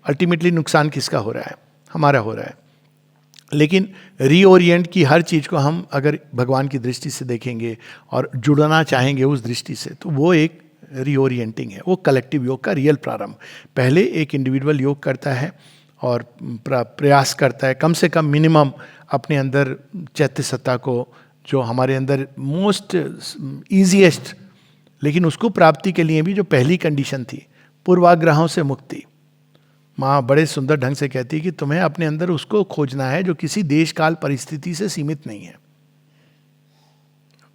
अल्टीमेटली नुकसान किसका हो रहा है? हमारा हो रहा है। लेकिन रीओरिएंट की हर चीज़ को हम अगर भगवान की दृष्टि से देखेंगे और जुड़ना चाहेंगे उस दृष्टि से, तो वो एक रीओरिएंटिंग है, वो कलेक्टिव योग का रियल प्रारंभ। पहले एक इंडिविजुअल योग करता है और प्रयास करता है कम से कम मिनिमम अपने अंदर चैत्य सत्ता को, जो हमारे अंदर मोस्ट ईजीएस्ट, लेकिन उसको प्राप्ति के लिए भी जो पहली कंडीशन थी, पूर्वाग्रहों से मुक्ति। माँ बड़े सुंदर ढंग से कहती है कि तुम्हें अपने अंदर उसको खोजना है जो किसी देश काल परिस्थिति से सीमित नहीं है।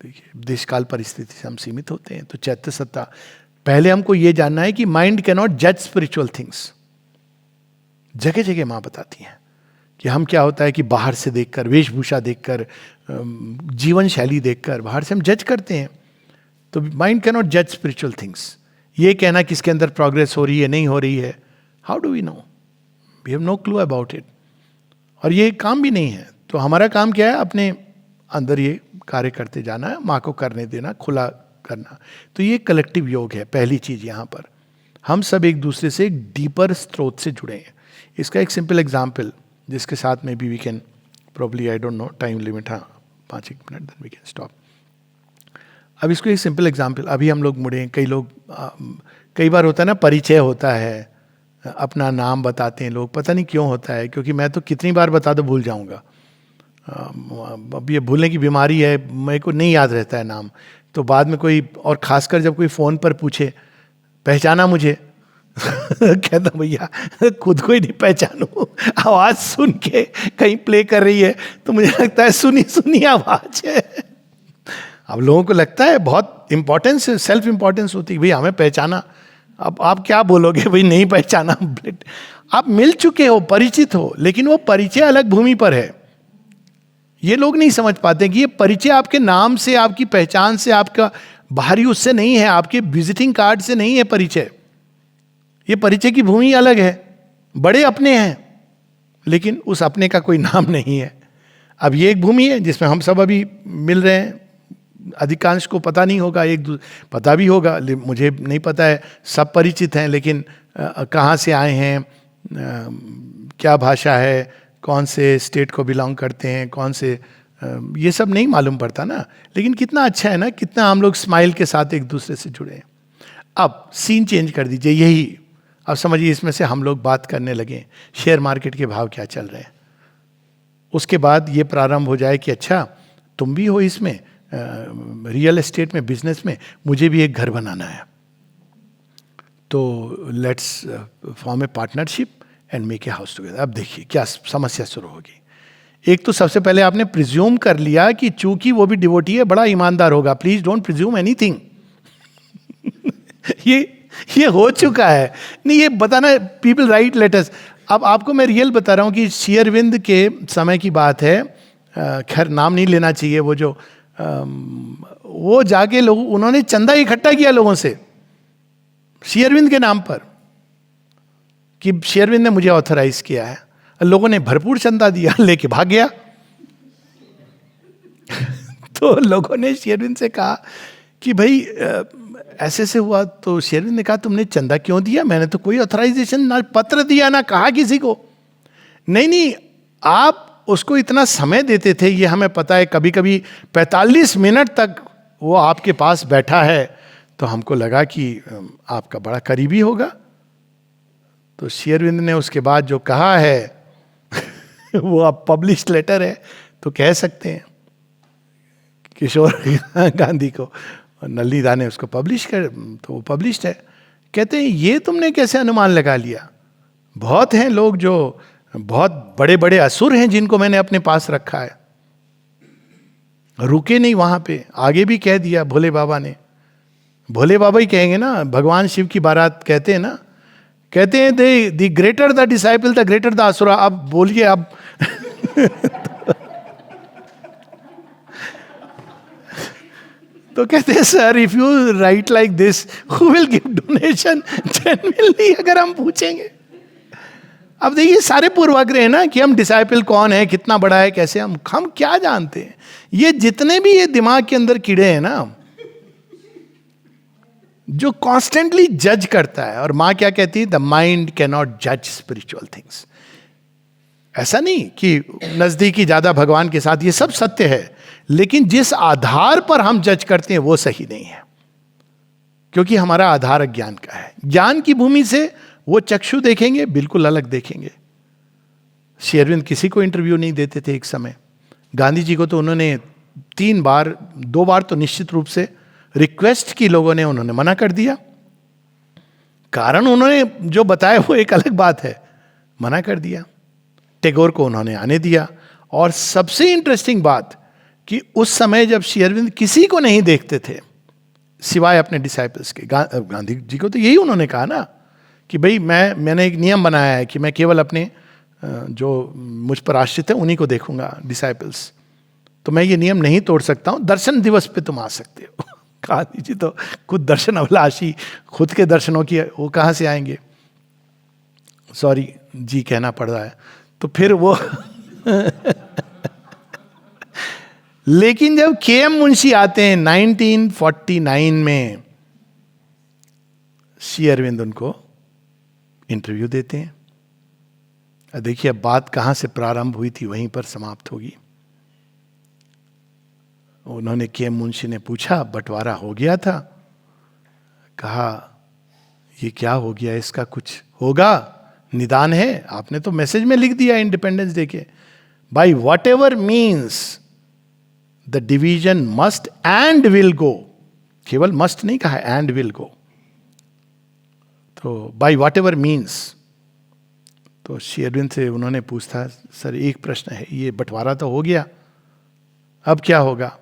देखिए, देश काल परिस्थिति से हम सीमित होते हैं, तो चैत्य सत्ता, पहले हमको ये जानना है कि माइंड कैन नॉट जज स्पिरिचुअल थिंग्स। जगह जगह माँ बताती हैं कि हम क्या होता है कि बाहर से देखकर, वेशभूषा देखकर, जीवन शैली देखकर बाहर से हम जज करते हैं। तो माइंड कैन नॉट जज स्पिरिचुअल थिंग्स। ये कहना किसके अंदर प्रोग्रेस हो रही है, नहीं हो रही है, how do we know? We have no clue about it. और ये काम भी नहीं है। तो हमारा काम क्या है? अपने अंदर ये कार्य करते जाना है, माँ को करने देना, खुला करना। तो ये कलेक्टिव योग है। पहली चीज यहाँ पर हम सब एक दूसरे से एक डीपर स्रोत से जुड़े हैं। इसका एक सिंपल एग्जाम्पल जिसके साथ में भी we can probably, I don't know, time limit, हाँ 5 minute, then we can stop. अब इसको एक सिंपल एग्जाम्पल, अभी हम लोग मुड़े हैं, कई लोग, कई बार होता है ना, परिचय होता है, अपना नाम बताते हैं लोग, पता नहीं क्यों होता है, क्योंकि मैं तो कितनी बार बता दो भूल जाऊंगा। अब ये भूलने की बीमारी है, मेरे को नहीं याद रहता है नाम, तो बाद में कोई, और खासकर जब कोई फ़ोन पर पूछे पहचाना मुझे कहता भैया खुद को ही नहीं पहचानू, आवाज़ सुन के कहीं प्ले कर रही है तो मुझे लगता है सुनी सुनी आवाज़ है। अब लोगों को लगता है बहुत इंपॉर्टेंस, सेल्फ इंपॉर्टेंस होती है, भाई हमें पहचाना। अब आप क्या बोलोगे, भाई नहीं पहचाना? आप मिल चुके हो, परिचित हो, लेकिन वो परिचय अलग भूमि पर है। ये लोग नहीं समझ पाते कि ये परिचय आपके नाम से, आपकी पहचान से, आपका बाहरी उससे नहीं है, आपके विजिटिंग कार्ड से नहीं है परिचय। ये परिचय की भूमि अलग है। बड़े अपने हैं लेकिन उस अपने का कोई नाम नहीं है। अब ये एक भूमि है जिसमें हम सब अभी मिल रहे हैं। अधिकांश को पता नहीं होगा, पता भी होगा, मुझे नहीं पता है, सब परिचित हैं, लेकिन कहाँ से आए हैं, क्या भाषा है, कौन से स्टेट को बिलोंग करते हैं, कौन से, ये सब नहीं मालूम पड़ता ना। लेकिन कितना अच्छा है ना, कितना हम लोग स्माइल के साथ एक दूसरे से जुड़े हैं। अब सीन चेंज कर दीजिए, यही अब समझिए, इसमें से हम लोग बात करने लगे शेयर मार्केट के भाव क्या चल रहे हैं। उसके बाद ये प्रारंभ हो जाए कि अच्छा तुम भी हो इसमें, रियल एस्टेट में, बिजनेस में, मुझे भी एक घर बनाना है, तो let's form A partnership and make a house together. अब देखिए क्या समस्या शुरू होगी। एक तो सबसे पहले आपने प्रिज्यूम कर लिया कि चूंकि वो भी डिवोटी है, बड़ा ईमानदार होगा। Please don't presume anything. ये हो चुका है। नहीं, ये बताना, पीपल राइट लेटर्स। अब आपको मैं रियल बता रहा हूँ कि श्री अरविंद के समय की बात है, खैर नाम नहीं लेना चाहिए, वो जो वो जाके लोग, उन्होंने चंदा इकट्ठा किया लोगों से श्री अरविंद के नाम पर कि श्री अरविंद ने मुझे ऑथराइज किया है। लोगों ने भरपूर चंदा दिया, लेके भाग गया। तो लोगों ने श्री अरविंद से कहा कि भाई ऐसे से हुआ। तो श्री अरविंद ने कहा तुमने चंदा क्यों दिया? मैंने तो कोई ऑथराइजेशन, ना पत्र दिया, ना कहा किसी को। नहीं, आप उसको इतना समय देते थे, ये हमें पता है। कभी कभी 45 मिनट तक वो आपके पास बैठा है, तो हमको लगा कि आपका बड़ा करीबी होगा। तो श्री अरविंद ने उसके बाद जो कहा है वो अब पब्लिश्ड लेटर है, तो कह सकते हैं किशोर गांधी को, नलिनी दा ने उसको पब्लिश कर, तो वो पब्लिश्ड है। कहते हैं ये तुमने कैसे अनुमान लगा लिया? बहुत हैं लोग जो बहुत बड़े बड़े असुर हैं जिनको मैंने अपने पास रखा है। रुके नहीं वहां पे, आगे भी कह दिया भोले बाबा ने। भोले बाबा ही कहेंगे ना, भगवान शिव की बारात कहते हैं ना, कहते हैं the greater the disciple the greater the asura. अब बोलिए अब तो कहते हैं sir if you write like this who will give donation genuinely, अगर हम पूछेंगे। अब देखिए सारे पूर्वाग्रह है ना कि हम डिसाइपल कौन है, कितना बड़ा है, कैसे, हम क्या जानते हैं। ये जितने भी ये दिमाग के अंदर कीड़े हैं ना, जो कॉन्स्टेंटली जज करता है। और मां क्या कहती है, द माइंड कैन नॉट जज स्पिरिचुअल थिंग्स। ऐसा नहीं कि नजदीकी ज्यादा भगवान के साथ, ये सब सत्य है, लेकिन जिस आधार पर हम जज करते हैं वो सही नहीं है, क्योंकि हमारा आधार अज्ञान का है। ज्ञान की भूमि से वो चक्षु देखेंगे, बिल्कुल अलग देखेंगे। श्री अरविंद किसी को इंटरव्यू नहीं देते थे एक समय। गांधी जी को तो उन्होंने 3 बार, 2 बार तो निश्चित रूप से रिक्वेस्ट की, लोगों ने, उन्होंने मना कर दिया। कारण उन्होंने जो बताया वो एक अलग बात है, मना कर दिया। टैगोर को उन्होंने आने दिया। और सबसे इंटरेस्टिंग बात कि उस समय जब श्री अरविंद किसी को नहीं देखते थे सिवाय अपने डिसाइपल्स के, गांधी जी को तो यही उन्होंने कहा ना कि भाई मैंने एक नियम बनाया है कि मैं केवल अपने जो मुझ पर आश्रित है उन्हीं को देखूंगा, डिसाइपल्स। तो मैं ये नियम नहीं तोड़ सकता हूं, दर्शन दिवस पे तुम आ सकते हो। गांधी जी तो खुद दर्शन अभिलाषी, खुद के दर्शनों की वो कहाँ से आएंगे, सॉरी जी कहना पड़ रहा है। तो फिर वो लेकिन जब के.एम. मुंशी आते हैं 1949 में, श्री अरविंद उनको इंटरव्यू देते हैं। देखिए अब बात कहां से प्रारंभ हुई थी वहीं पर समाप्त होगी। उन्होंने के.एम. मुंशी ने पूछा, बंटवारा हो गया था, कहा ये क्या हो गया, इसका कुछ होगा, निदान है? आपने तो मैसेज में लिख दिया इंडिपेंडेंस डे के, by what ever means the division must and will go. केवल मस्ट नहीं कहा, एंड विल गो। तो बाय वॉट एवर मीन्स। तो श्री अरविंद से उन्होंने पूछा, सर एक प्रश्न है, ये बंटवारा तो हो गया, अब क्या होगा?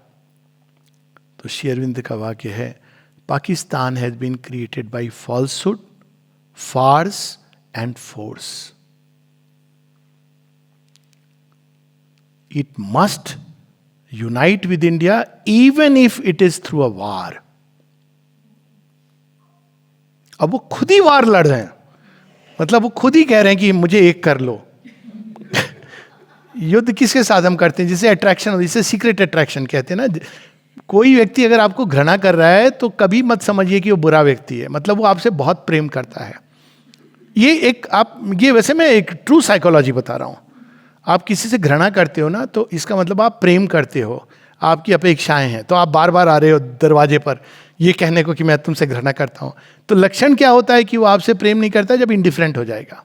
तो श्री अरविंद का वाक्य है, Pakistan has been created by falsehood, farce and force. It must unite with India even if it is through a war. अब वो खुद ही वार लड़ रहे हैं, मतलब वो खुद ही कह रहे हैं कि मुझे एक कर लो। युद्ध किसके साथ हम करते हैं? जिसे अट्रैक्शन, जिसे सीक्रेट अट्रैक्शन कहते हैं ना। कोई व्यक्ति अगर आपको घृणा कर रहा है तो कभी मत समझिए कि वो बुरा व्यक्ति है, मतलब वो आपसे बहुत प्रेम करता है। ये वैसे मैं एक ट्रू साइकोलॉजी बता रहा हूं। आप किसी से घृणा करते हो ना, तो इसका मतलब आप प्रेम करते हो, आपकी अपेक्षाएं हैं, तो आप बार बार आ रहे हो दरवाजे पर ये कहने को कि मैं तुमसे घृणा करता हूं। तो लक्षण क्या होता है कि वो आपसे प्रेम नहीं करता, जब इंडिफरेंट हो जाएगा।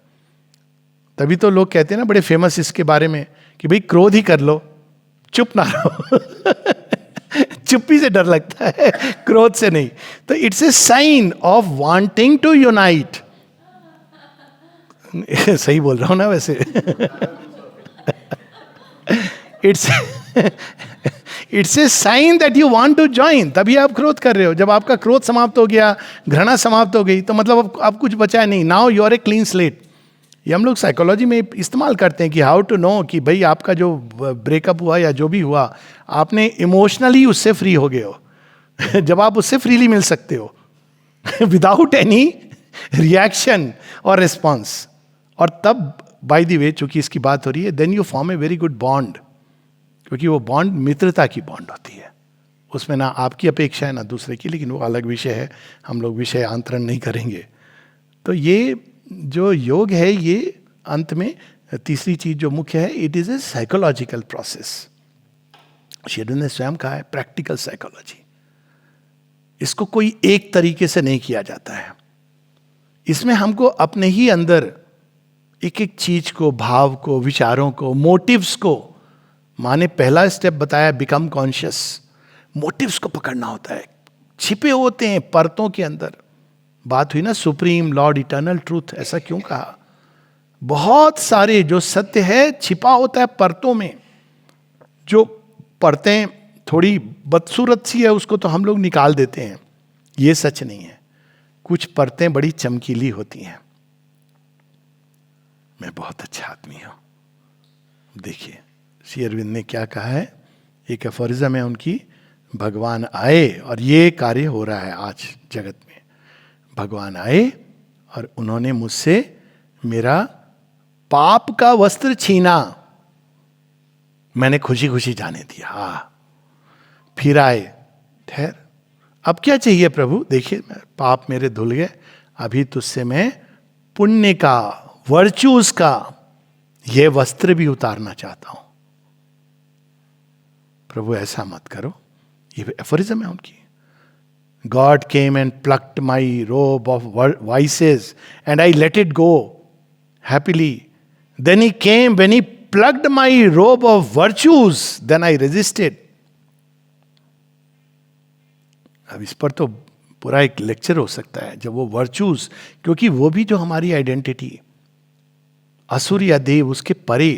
तभी तो लोग कहते हैं ना, बड़े फेमस इसके बारे में, कि भाई क्रोध ही कर लो, चुप ना रहो। चुप्पी से डर लगता है, क्रोध से नहीं। तो it's a sign of wanting to unite. सही बोल रहा हूं ना वैसे? It's a sign that you want to join. तभी आप क्रोध कर रहे हो। जब आपका क्रोध समाप्त हो गया, घृणा समाप्त हो गई, तो मतलब अब कुछ बचा नहीं। Now you are a clean slate. ये हम लोग साइकोलॉजी में इस्तेमाल करते हैं कि हाउ टू नो कि भाई आपका जो ब्रेकअप हुआ या जो भी हुआ, आपने इमोशनली उससे फ्री हो गए हो। जब आप उससे फ्रीली मिल सकते हो विदाउट एनी रिएक्शन और रिस्पॉन्स। और तब बाय द वे, चूंकि इसकी बात हो रही है, then you form a very good bond, क्योंकि वो बॉन्ड मित्रता की बॉन्ड होती है। उसमें ना आपकी अपेक्षा है ना दूसरे की, लेकिन वो अलग विषय है, हम लोग विषय आंतरण नहीं करेंगे। तो ये जो योग है, ये अंत में तीसरी चीज जो मुख्य है, it is a psychological process. शेरविंद ने स्वयं कहा है, प्रैक्टिकल साइकोलॉजी। इसको कोई एक तरीके से नहीं किया जाता है। इसमें हमको अपने ही अंदर एक एक चीज को, भाव को, विचारों को, मोटिव्स को, माने पहला स्टेप बताया बिकम कॉन्शियस। मोटिव्स को पकड़ना होता है, छिपे होते हैं परतों के अंदर। बात हुई ना सुप्रीम लॉर्ड इटर्नल ट्रूथ, ऐसा क्यों कहा? बहुत सारे जो सत्य है छिपा होता है परतों में। जो परतें थोड़ी बदसूरत सी है उसको तो हम लोग निकाल देते हैं, ये सच नहीं है। कुछ परतें बड़ी चमकीली होती हैं। मैं बहुत अच्छा आदमी हूं। देखिए श्री अरविंद ने क्या कहा है, एक एफोरिज्म है उनकी, भगवान आए, और ये कार्य हो रहा है आज जगत में। भगवान आए और उन्होंने मुझसे मेरा पाप का वस्त्र छीना, मैंने खुशी खुशी जाने दिया। फिर आए, ठहर, अब क्या चाहिए प्रभु? देखिए पाप मेरे धुल गए, अभी तुझसे मैं पुण्य का, वर्च्यूज का यह वस्त्र भी उतारना चाहता हूं। प्रभु ऐसा मत करो। ये एफोरिज्म है उनकी। God came and plucked my robe of vices and I let it go happily. Then he came when he plucked my robe of virtues, then I resisted. अब इस पर तो पूरा एक लेक्चर हो सकता है। जब वो वर्चूज, क्योंकि वो भी जो हमारी आइडेंटिटी, असुर या देव उसके परे,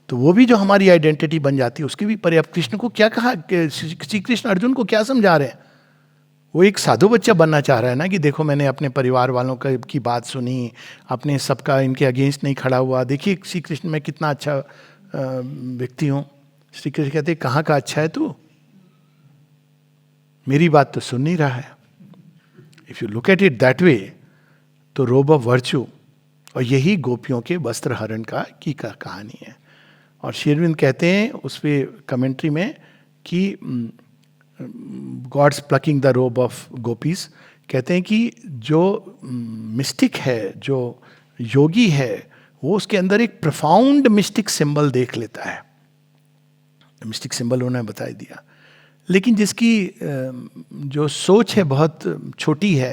तो वो भी जो हमारी आइडेंटिटी बन जाती है उसके भी परे। अब कृष्ण को क्या कहा, श्री कृष्ण अर्जुन को क्या समझा रहे हैं? वो एक साधु बच्चा बनना चाह रहा है ना, कि देखो मैंने अपने परिवार वालों की बात सुनी, अपने सबका इनके अगेंस्ट नहीं खड़ा हुआ, देखिए श्री कृष्ण मैं कितना अच्छा व्यक्ति हूँ। श्री कृष्ण कहते कहाँ का अच्छा है तू, मेरी बात तो सुन नहीं रहा है। If you look at it that way, तो रोब ऑफ वर्च्यू, और यही गोपियों के वस्त्र हरण की कहानी है। और श्री अरविंद कहते हैं उस पर कमेंट्री में कि God's plucking the robe of gopis, कहते हैं कि जो मिस्टिक है, जो योगी है, वो उसके अंदर एक प्रोफाउंड मिस्टिक सिंबल देख लेता है। मिस्टिक सिंबल उन्होंने बता दिया, लेकिन जिसकी जो सोच है बहुत छोटी है,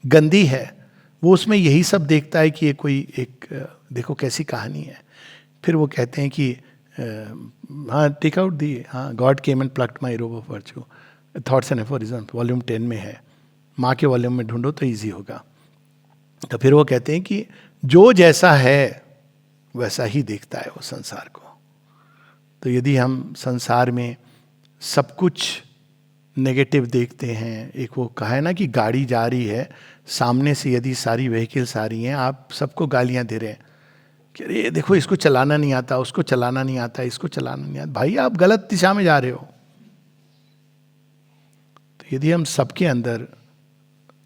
गंदी है, वो उसमें यही सब देखता है कि ये कोई एक देखो कैसी कहानी है। फिर वो कहते हैं कि हाँ टेक आउट दी, हाँ God came and plucked my robe of virtue, thoughts and aphorism volume 10 में है। माँ के वॉल्यूम में ढूंढो तो ईजी होगा। तो फिर वो कहते हैं कि जो जैसा है वैसा ही देखता है वो संसार को। तो यदि हम संसार में सब कुछ नेगेटिव देखते हैं, एक वो कहा है ना कि गाड़ी जा रही है, सामने से यदि सारी व्हीकल्स आ रही हैं, आप सबको गालियां दे रहे हैं कि अरे देखो इसको चलाना नहीं आता, उसको चलाना नहीं आता, इसको चलाना नहीं आता, भाई आप गलत दिशा में जा रहे हो। तो यदि हम सबके अंदर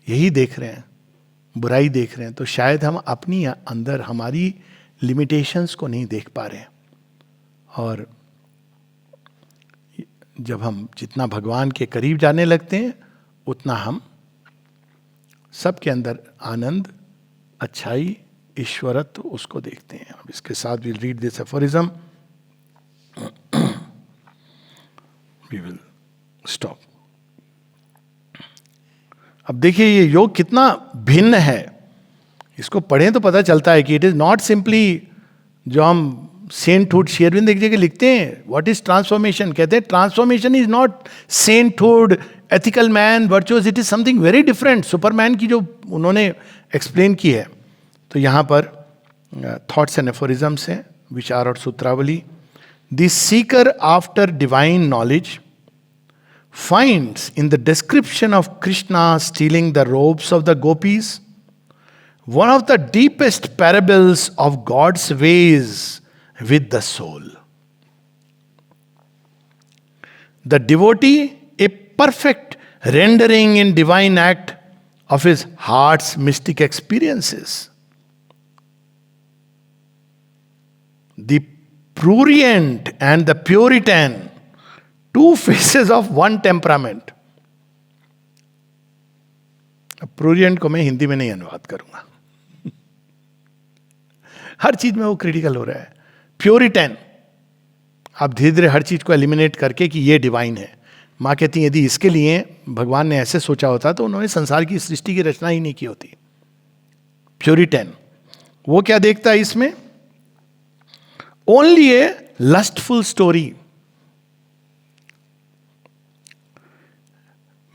यही देख रहे हैं, बुराई देख रहे हैं, तो शायद हम अपनी अंदर हमारी लिमिटेशंस को नहीं देख पा रहे हैं। और जब हम जितना भगवान के करीब जाने लगते हैं, उतना हम सबके अंदर आनंद, अच्छाई, ईश्वरत्व उसको देखते हैं। अब इसके साथ will read this aphorism, we will stop. अब देखिए ये योग कितना भिन्न है, इसको पढ़ें तो पता चलता है कि इट इज नॉट सिंपली जो हम सेंटहुड, श्री अरविंद एक जगह लिखते हैं व्हाट इज ट्रांसफॉर्मेशन, कहते हैं transformation is not sainthood, ethical man, virtuous, it is something very different. Superman की जो उन्होंने एक्सप्लेन की है। तो यहाँ पर थॉट्स एंड एफोरिज्म्स हैं, विचार और सूत्रावली। The seeker after divine knowledge finds in the description of Krishna stealing the robes of the gopis one of the deepest parables of God's ways with the soul. The devotee, a perfect rendering in divine act of his heart's mystic experiences. The prurient and the Puritan, two faces of one temperament. अब प्रूरियंट को मैं हिंदी में नहीं अनुवाद करूंगा, हर चीज में वो क्रिटिकल हो रहा है। प्योरिटन, आप धीरे धीरे हर चीज को एलिमिनेट करके कि ये डिवाइन है। माँ कहती है यदि इसके लिए भगवान ने ऐसे सोचा होता तो उन्होंने संसार की सृष्टि की रचना ही नहीं की होती। प्योरिटन, वो क्या देखता है इसमें? Only A lustful story.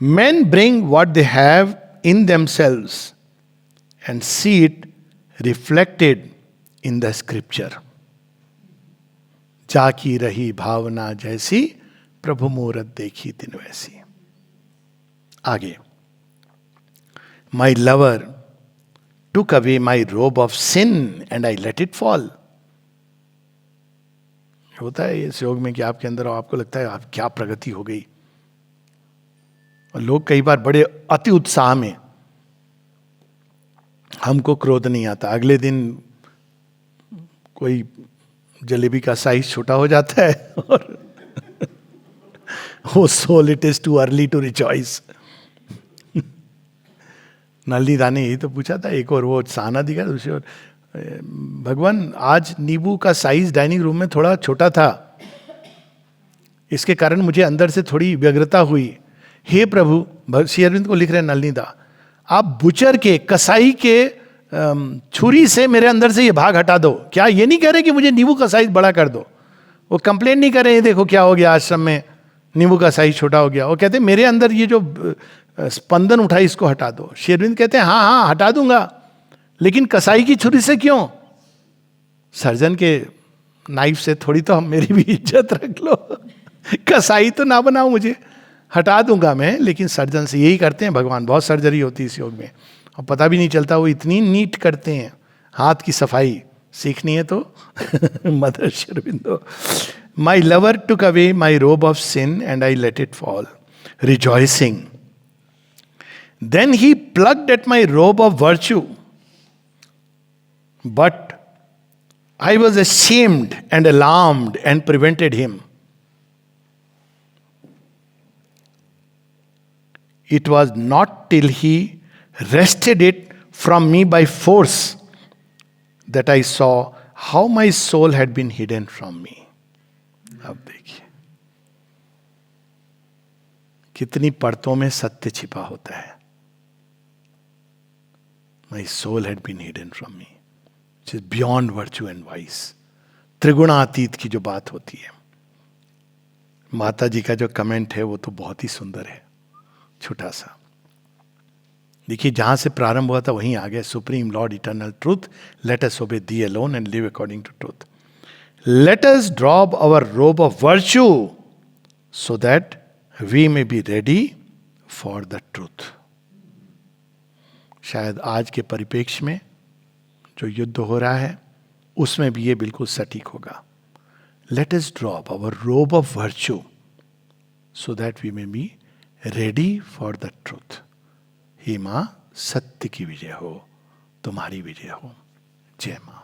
Men bring what they have in themselves and see it reflected in the scripture. जाकी रही भावना जैसी, प्रभु मूरत देखी तिन वैसी। आगे, My lover took away my robe of sin and I let it fall. होता है इस योग में कि आपके अंदर आपको लगता है आप क्या प्रगति हो गई। और लोग कई बार बड़े अति उत्साह में, हमको क्रोध नहीं आता, अगले दिन कोई जलेबी का साइज छोटा हो जाता है और O soul it is too early to rejoice. Nalini da ने यही तो पूछा था। एक और वो साना दिखा, दूसरी ओर भगवान आज नींबू का साइज डाइनिंग रूम में थोड़ा छोटा था, इसके कारण मुझे अंदर से थोड़ी व्यग्रता हुई। हे प्रभु, श्री अरविंद को लिख रहे हैं नलिनी दा, आप बुचर के, कसाई के छुरी से मेरे अंदर से ये भाग हटा दो। क्या ये नहीं कह रहे कि मुझे नींबू का साइज बड़ा कर दो? वो कंप्लेन नहीं कर रहे हैं देखो क्या हो गया आश्रम में, नींबू का साइज छोटा हो गया। वो कहते हैं मेरे अंदर ये जो स्पंदन उठा इसको हटा दो। श्री अरविंद कहते हैं हाँ हाँ हटा दूंगा, लेकिन कसाई की छुरी से क्यों? सर्जन के नाइफ से थोड़ी तो हम मेरी भी इज्जत रख लो। कसाई तो ना बनाओ मुझे, हटा दूंगा मैं, लेकिन सर्जन से यही करते हैं भगवान। बहुत सर्जरी होती है इस योग में और पता भी नहीं चलता, वो इतनी नीट करते हैं। हाथ की सफाई सीखनी है तो mother Shri Aurobindo. My lover took away my robe of sin and I let it fall rejoicing. Then he plucked at my robe of virtue but I was ashamed and alarmed and prevented him. It was not till he wrested it from me by force that I saw how my soul had been hidden from me. अब देखिए कितनी परतों में सत्य छिपा होता है। My soul had been hidden from me, which is beyond virtue and vice. त्रिगुणातीत की जो बात होती है। माता जी का जो कमेंट है वो तो बहुत ही सुंदर है, छोटा सा। देखिए जहां से प्रारंभ हुआ था वहीं आ गया। Supreme lord eternal truth, let us obey thee alone and live according to truth. Let us drop our robe of virtue so that we may be ready for the truth. शायद आज के परिप्रेक्ष्य में जो युद्ध हो रहा है उसमें भी ये बिल्कुल सटीक होगा। Let us drop our robe of virtue so that we may be ready for the truth. हे मां, सत्य की विजय हो, तुम्हारी विजय हो। जय मां।